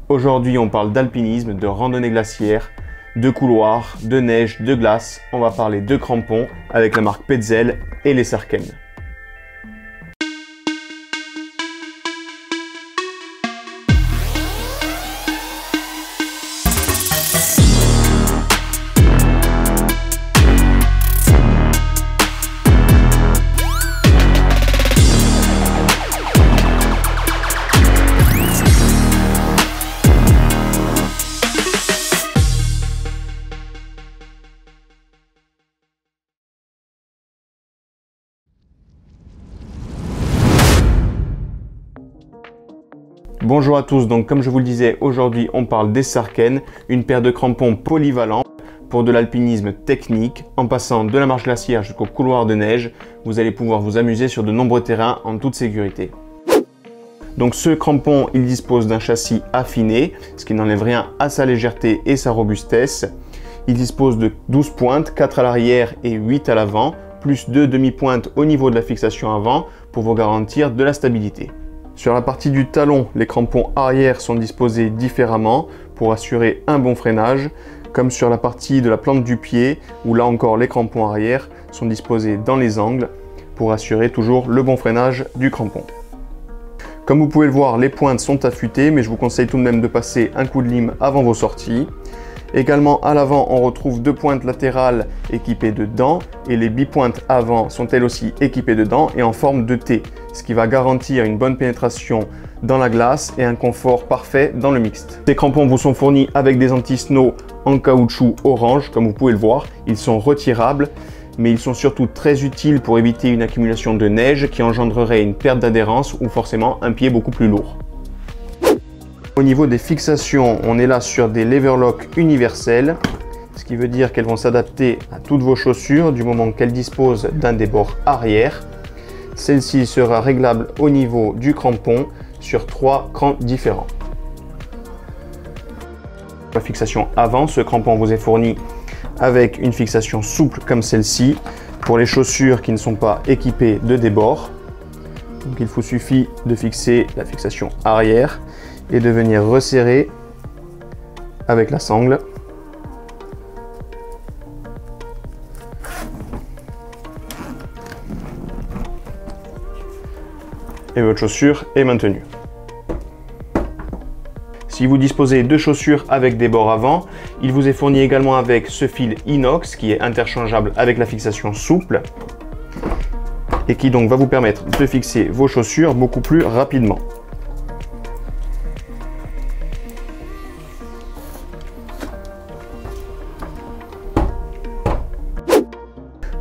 Aujourd'hui, on parle d'alpinisme, de randonnée glaciaire, de couloirs, de neige, de glace. On va parler de crampons avec la marque Petzl et les Sarken. Bonjour à tous, donc comme je vous le disais, aujourd'hui on parle des Sarken, une paire de crampons polyvalents pour de l'alpinisme technique. En passant de la marche glaciaire jusqu'au couloir de neige, vous allez pouvoir vous amuser sur de nombreux terrains en toute sécurité. Donc ce crampon, il dispose d'un châssis affiné, ce qui n'enlève rien à sa légèreté et sa robustesse. Il dispose de 12 pointes, 4 à l'arrière et 8 à l'avant, plus 2 demi-pointes au niveau de la fixation avant pour vous garantir de la stabilité. Sur la partie du talon, les crampons arrière sont disposés différemment pour assurer un bon freinage, comme sur la partie de la plante du pied, où là encore les crampons arrière sont disposés dans les angles pour assurer toujours le bon freinage du crampon. Comme vous pouvez le voir, les pointes sont affûtées, mais je vous conseille tout de même de passer un coup de lime avant vos sorties. Également à l'avant, on retrouve deux pointes latérales équipées de dents et les bipointes avant sont elles aussi équipées de dents et en forme de T, ce qui va garantir une bonne pénétration dans la glace et un confort parfait dans le mixte. Ces crampons vous sont fournis avec des anti-snow en caoutchouc orange, comme vous pouvez le voir. Ils sont retirables, mais ils sont surtout très utiles pour éviter une accumulation de neige qui engendrerait une perte d'adhérence ou forcément un pied beaucoup plus lourd. Au niveau des fixations, on est là sur des leverlock universels, ce qui veut dire qu'elles vont s'adapter à toutes vos chaussures du moment qu'elles disposent d'un débord arrière. Celle-ci sera réglable au niveau du crampon sur 3 crans différents. La fixation avant, ce crampon vous est fourni avec une fixation souple comme celle-ci pour les chaussures qui ne sont pas équipées de débord. Donc il vous suffit de fixer la fixation arrière et de venir resserrer avec la sangle. Et votre chaussure est maintenue. Si vous disposez de chaussures avec des bords avant, il vous est fourni également avec ce fil inox qui est interchangeable avec la fixation souple et qui donc va vous permettre de fixer vos chaussures beaucoup plus rapidement.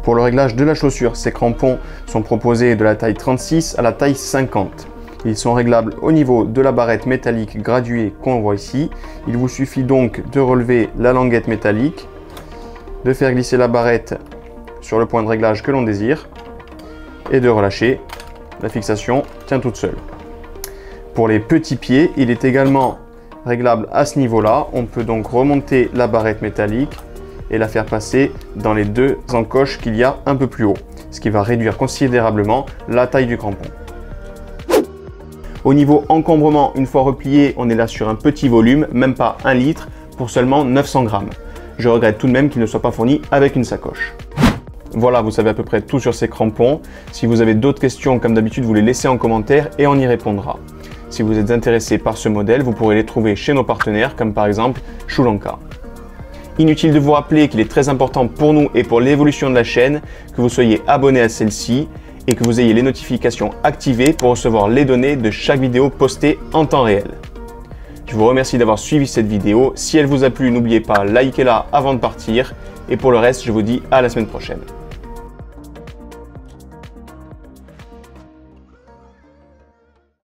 Pour le réglage de la chaussure, ces crampons sont proposés de la taille 36 à la taille 50. Ils sont réglables au niveau de la barrette métallique graduée qu'on voit ici. Il vous suffit donc de relever la languette métallique, de faire glisser la barrette sur le point de réglage que l'on désire et de relâcher. La fixation tient toute seule. Pour les petits pieds, il est également réglable à ce niveau-là. On peut donc remonter la barrette métallique et la faire passer dans les deux encoches qu'il y a un peu plus haut, ce qui va réduire considérablement la taille du crampon. Au niveau encombrement, une fois replié, on est là sur un petit volume, même pas 1 litre, pour seulement 900 grammes. Je regrette tout de même qu'il ne soit pas fourni avec une sacoche. Voilà, vous savez à peu près tout sur ces crampons. Si vous avez d'autres questions, comme d'habitude, vous les laissez en commentaire et on y répondra. Si vous êtes intéressé par ce modèle, vous pourrez les trouver chez nos partenaires, comme par exemple Shulanka. Inutile de vous rappeler qu'il est très important pour nous et pour l'évolution de la chaîne que vous soyez abonné à celle-ci et que vous ayez les notifications activées pour recevoir les données de chaque vidéo postée en temps réel. Je vous remercie d'avoir suivi cette vidéo. Si elle vous a plu, n'oubliez pas, likez-la avant de partir. Et pour le reste, je vous dis à la semaine prochaine.